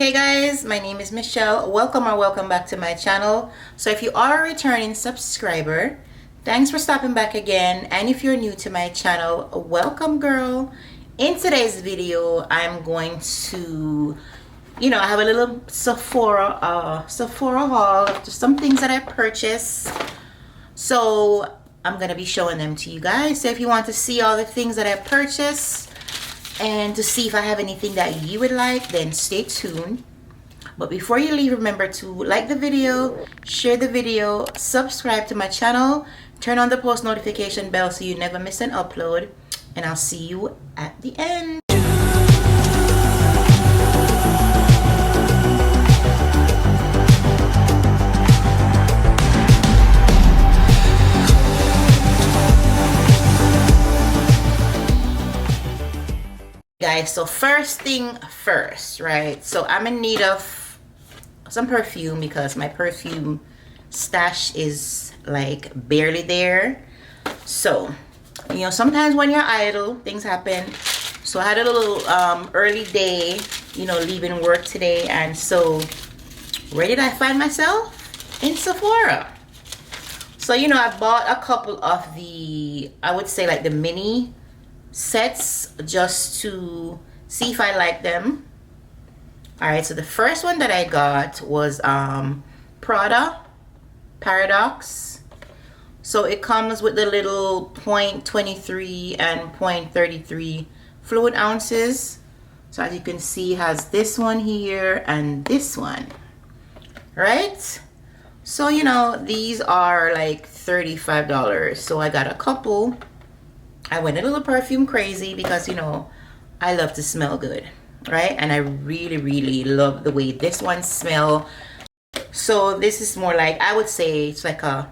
Hey guys, my name is Michelle. Welcome back to my channel. So if you are a returning subscriber, thanks for stopping back again. And if you're new to my channel, welcome girl. In today's video, I'm going to, I have a little Sephora haul of just some things that I purchased. So I'm going to be showing them to you guys. So if you want to see all the things that I purchased, and to see if I have anything that you would like, then stay tuned. But before you leave, remember to like the video, share the video, subscribe to my channel, turn on the post notification bell so you never miss an upload, and I'll see you at the end. Guys, so first thing first, right? So I'm in need of some perfume because my perfume stash is like barely there. So, sometimes when you're idle, things happen. So I had a little early day, leaving work today, and so where did I find myself? In Sephora. So, I bought a couple of the, I would say like the mini sets just to see if I like them. All right, so the first one that I got was Prada Paradox. So it comes with the little 0.23 and 0.33 fluid ounces. So as you can see, it has this one here and this one, right? So these are like $35. So I got a couple. I went a little perfume crazy because, I love to smell good, right? And I really love the way this one smells. So this is more like, I would say it's like a,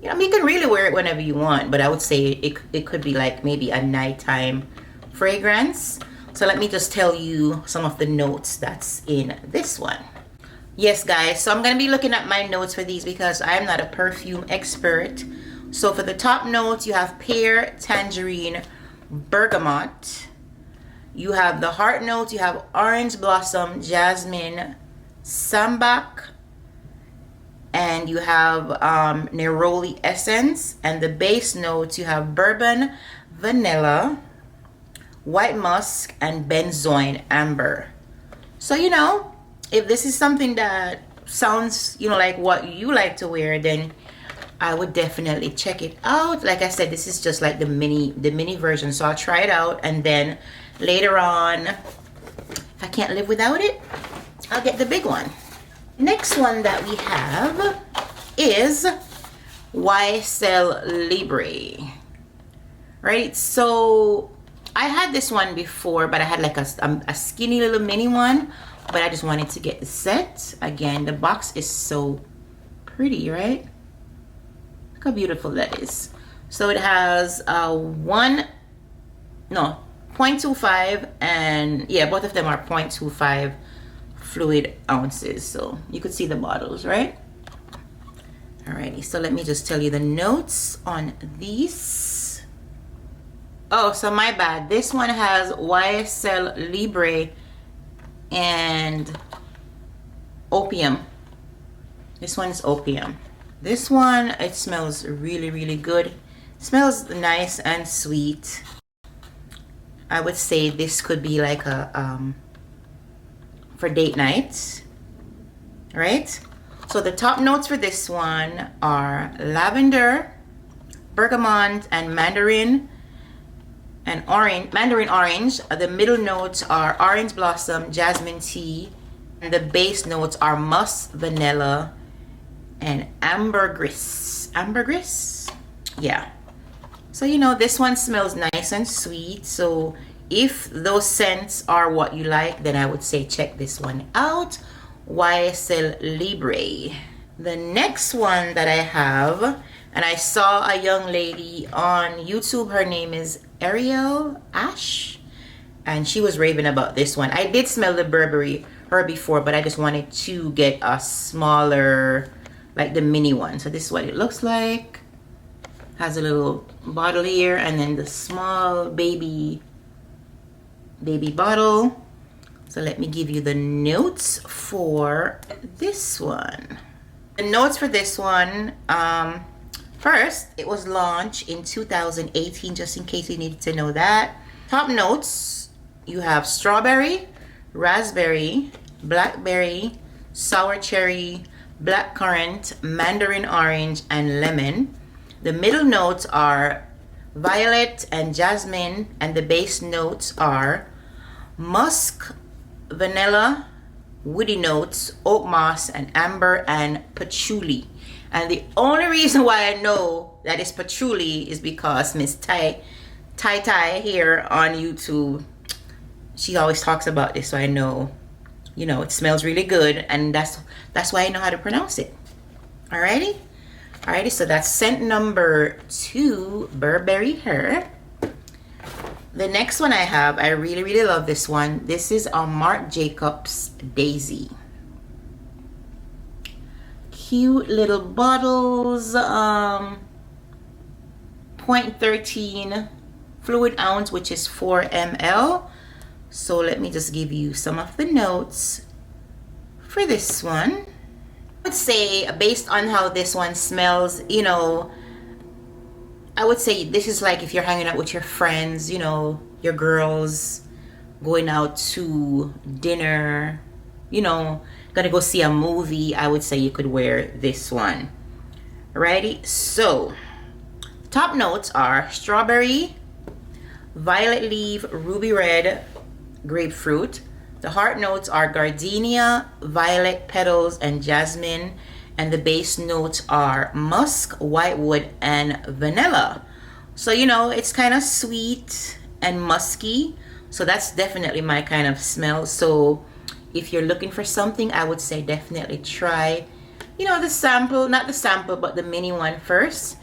you can really wear it whenever you want, but I would say it could be like maybe a nighttime fragrance. So let me just tell you some of the notes that's in this one. Yes, guys, so I'm going to be looking at my notes for these because I'm not a perfume expert. So for the top notes, you have pear, tangerine, bergamot. You have the heart notes, you have orange blossom, jasmine, sambac, and you have neroli essence. And the base notes, you have bourbon, vanilla, white musk, and benzoin amber. So, if this is something that sounds, like what you like to wear, then I would definitely check it out. Like I said, this is just like the mini version. So I'll try it out, and then later on, if I can't live without it, I'll get the big one. Next one that we have is YSL Libre. Right? So I had this one before, but I had like a skinny little mini one, but I just wanted to get the set. Again, the box is so pretty, right? Look how beautiful that is. So it has 0.25, and yeah, both of them are 0.25 fluid ounces. So you could see the bottles, right? Alrighty, so let me just tell you the notes on these. Oh, so my bad. This one has YSL Libre and opium. This one is opium. This one, it smells really good. It smells nice and sweet. I would say this could be like a for date night, right? So the top notes for this one are lavender, bergamot, and mandarin and orange. Mandarin orange. The middle notes are orange blossom, jasmine tea, and the base notes are musk, vanilla, and ambergris. Ambergris? Yeah. So this one smells nice and sweet. So if those scents are what you like, then I would say check this one out. YSL Libre. The next one that I have, and I saw a young lady on YouTube, her name is Ariel Ash, and she was raving about this one. I did smell the Burberry her before, but I just wanted to get a smaller, like the mini one. So this is what it looks like. Has a little bottle here, and then the small baby bottle. So let me give you the notes for this one. The notes for this one, first, it was launched in 2018, just in case you needed to know that. Top notes, you have strawberry, raspberry, blackberry, sour cherry, blackcurrant, mandarin orange, and lemon. The middle notes are violet and jasmine, and the base notes are musk, vanilla, woody notes, oak moss, and amber, and patchouli. And the only reason why I know that it's patchouli is because Miss Tai here on YouTube, she always talks about this, so I know, you know, it smells really good, and that's why I know how to pronounce it. Alrighty, so that's scent number 2, Burberry Her. The next one I have, I really love this one. This is a Marc Jacobs Daisy. Cute little bottles, 0.13 fluid ounce, which is 4 ml. So let me just give you some of the notes for this one. I would say, based on how this one smells, you know, I would say this is like if you're hanging out with your friends, you know, your girls, going out to dinner, you know, gonna go see a movie, I would say you could wear this one. Alrighty, so top notes are strawberry, violet leaf, ruby red, grapefruit. The heart notes are gardenia, violet petals, and jasmine. And the base notes are musk, whitewood, and vanilla. So, you know, it's kind of sweet and musky. So that's definitely my kind of smell. So if you're looking for something, I would say definitely try, you know, the sample, not the sample, but the mini one first.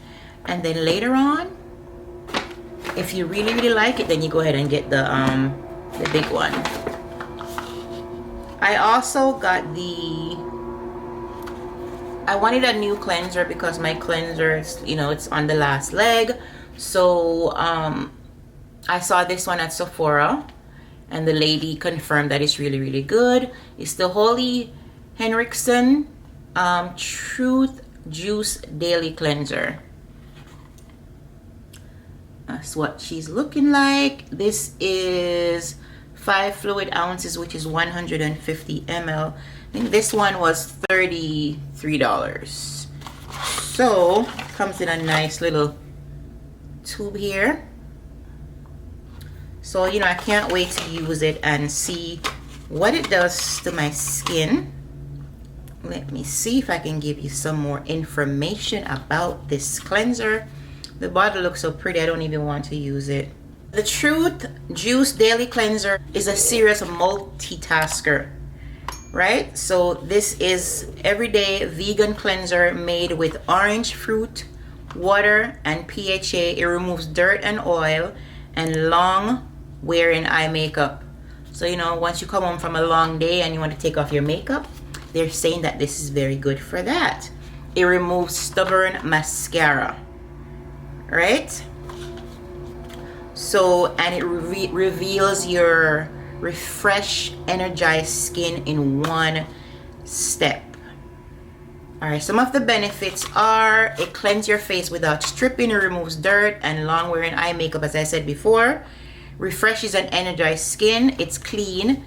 And then later on, if you really like it, then you go ahead and get the big one. I also got I wanted a new cleanser because my cleanser is, you know, it's on the last leg. So I saw this one at Sephora, and the lady confirmed that it's really good. It's the Holy Henriksen Truth Juice Daily Cleanser. That's what she's looking like. This is 5 fluid ounces, which is 150 ml. I think this one was $33. So comes in a nice little tube here. So, you know, I can't wait to use it and see what it does to my skin. Let me see if I can give you some more information about this cleanser. The bottle looks so pretty, I don't even want to use it. The Truth Juice Daily Cleanser is a serious multitasker, right? So this is everyday vegan cleanser made with orange fruit, water, and PHA. It removes dirt and oil and long wearing eye makeup. So, you know, once you come home from a long day and you want to take off your makeup, they're saying that this is very good for that. It removes stubborn mascara, right? So, and it reveals your refresh, energized skin in one step. All right, some of the benefits are it cleanses your face without stripping, it removes dirt and long wearing eye makeup, as I said before, refreshes and energized skin, it's clean,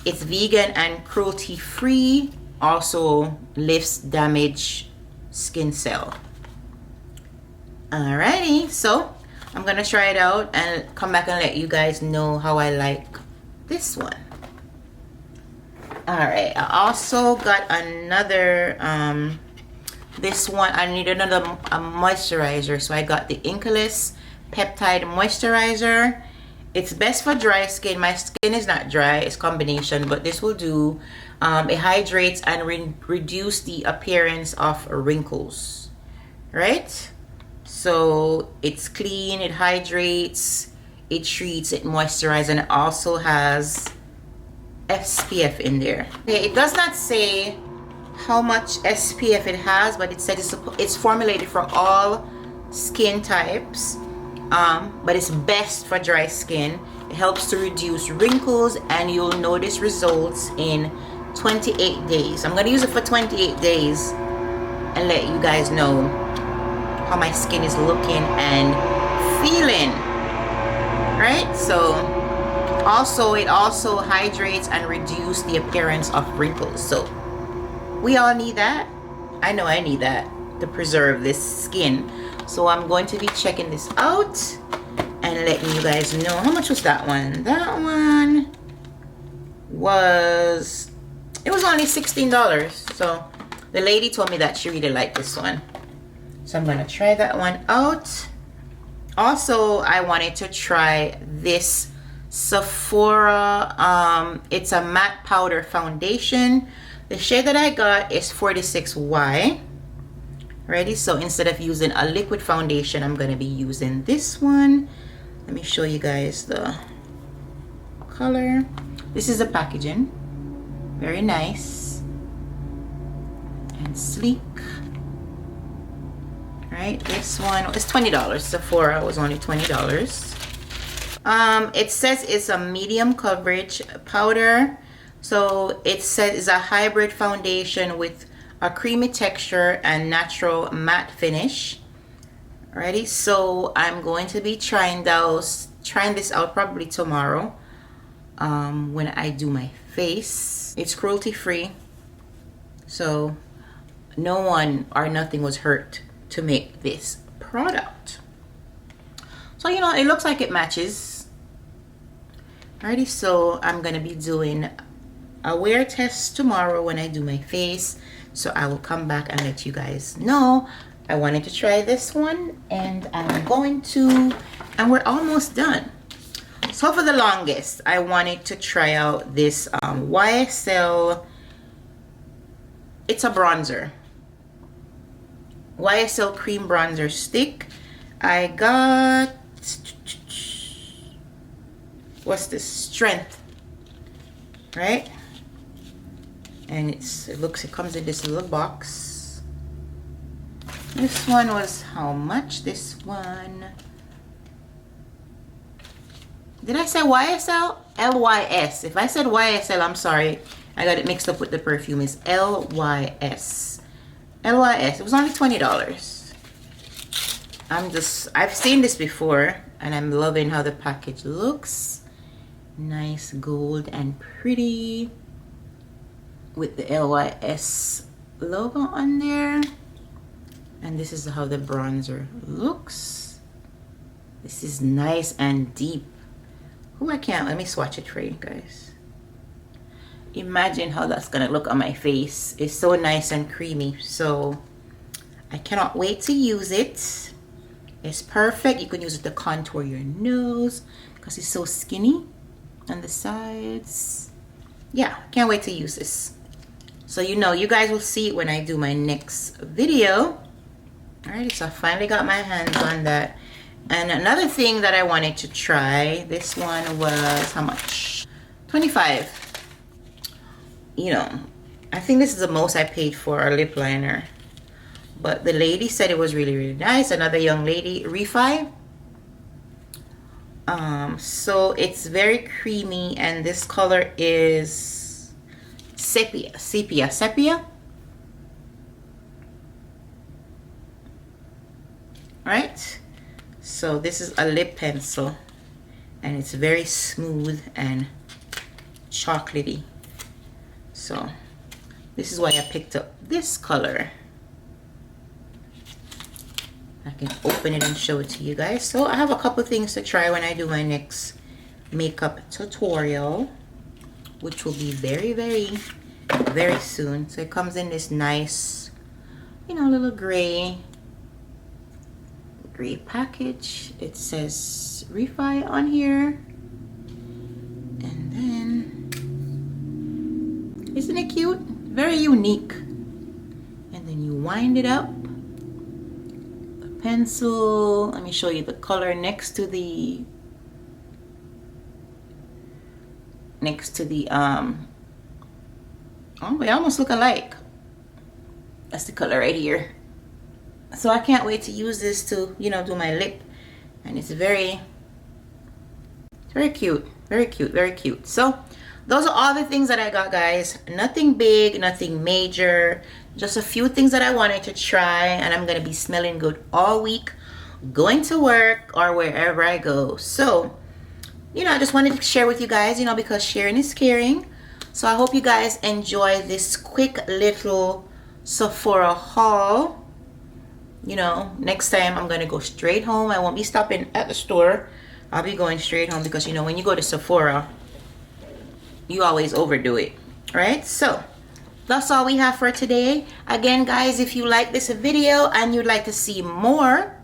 it's vegan and cruelty free, also lifts damaged skin cell. Alrighty, so I'm gonna try it out and come back and let you guys know how I like this one. All right, I also got another this one I need another moisturizer, so I got the Inkless Peptide Moisturizer. It's best for dry skin. My skin is not dry, it's combination, but this will do. It hydrates and reduce the appearance of wrinkles, right? So it's clean, it hydrates, it treats, it moisturizes, and it also has SPF in there. Okay, it does not say how much SPF it has, but it says it's formulated for all skin types, but it's best for dry skin. It helps to reduce wrinkles, and you'll notice results in 28 days. I'm going to use it for 28 days and let you guys know how my skin is looking and feeling. Right? So also, it also hydrates and reduces the appearance of wrinkles. So we all need that. I know I need that to preserve this skin. So I'm going to be checking this out and letting you guys know. How much was that one? That one was, it was only $16. So the lady told me that she really liked this one. So I'm gonna try that one out. Also, I wanted to try this Sephora. It's a matte powder foundation. The shade that I got is 46Y. Ready? So instead of using a liquid foundation, I'm gonna be using this one. Let me show you guys the color. This is the packaging. Very nice and sleek. Right, this one is $20. Sephora was only $20. It says it's a medium coverage powder. So it says it's a hybrid foundation with a creamy texture and natural matte finish. Alrighty, so I'm going to be trying this out probably tomorrow when I do my face. It's cruelty free, so no one or nothing was hurt to make this product. So you know, it looks like it matches. Alrighty, so I'm gonna be doing a wear test tomorrow when I do my face, so I will come back and let you guys know. I wanted to try this one, and I'm going to, and we're almost done. So for the longest, I wanted to try out this YSL. It's a bronzer, YSL cream bronzer stick. I got, what's this, Strength, right? And it comes in this little box. This one was how much? This one, did I say YSL? LYS. If I said YSL, I'm sorry, I got it mixed up with the perfume. It's LYS. LYS. It was only $20. I've seen this before, and I'm loving how the package looks. Nice gold and pretty with the LYS logo on there. And this is how the bronzer looks. This is nice and deep. Oh, let me swatch it for you guys. Imagine how that's gonna look on my face. It's so nice and creamy. So I cannot wait to use it. It's perfect. You can use it to contour your nose because it's so skinny on the sides. Yeah, can't wait to use this. So you know, you guys will see it when I do my next video. Alright, so I finally got my hands on that. And another thing that I wanted to try, this one was how much? $25. You know, I think this is the most I paid for a lip liner. But the lady said it was really, really nice. Another young lady, Refi. So it's very creamy, and this color is sepia. Right? So this is a lip pencil, and it's very smooth and chocolatey. So this is why I picked up this color. I can open it and show it to you guys. So I have a couple things to try when I do my next makeup tutorial, which will be very, very, very soon. So it comes in this nice, you know, little gray package. It says Refi on here. And then, isn't it cute? Very unique. And then you wind it up. Pencil. Let me show you the color next to the oh, they almost look alike. That's the color right here. So I can't wait to use this to, you know, do my lip. And it's very Very cute. Very cute. Very cute. So those are all the things that I got, guys. Nothing big, nothing major. Just a few things that I wanted to try, and I'm going to be smelling good all week, going to work or wherever I go. So, you know, I just wanted to share with you guys, you know, because sharing is caring. So I hope you guys enjoy this quick little Sephora haul. You know, next time I'm going to go straight home. I won't be stopping at the store. I'll be going straight home because, you know, when you go to Sephora, you always overdo it, right? So that's all we have for today. Again, guys, if you like this video and you'd like to see more,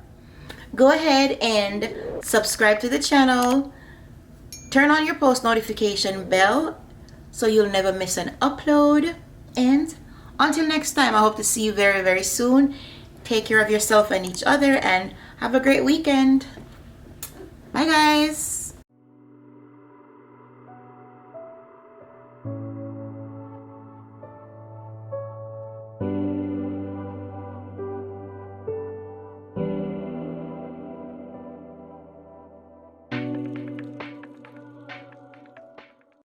go ahead and subscribe to the channel. Turn on your post notification bell so you'll never miss an upload. And until next time, I hope to see you very, very soon. Take care of yourself and each other and have a great weekend. Bye, guys.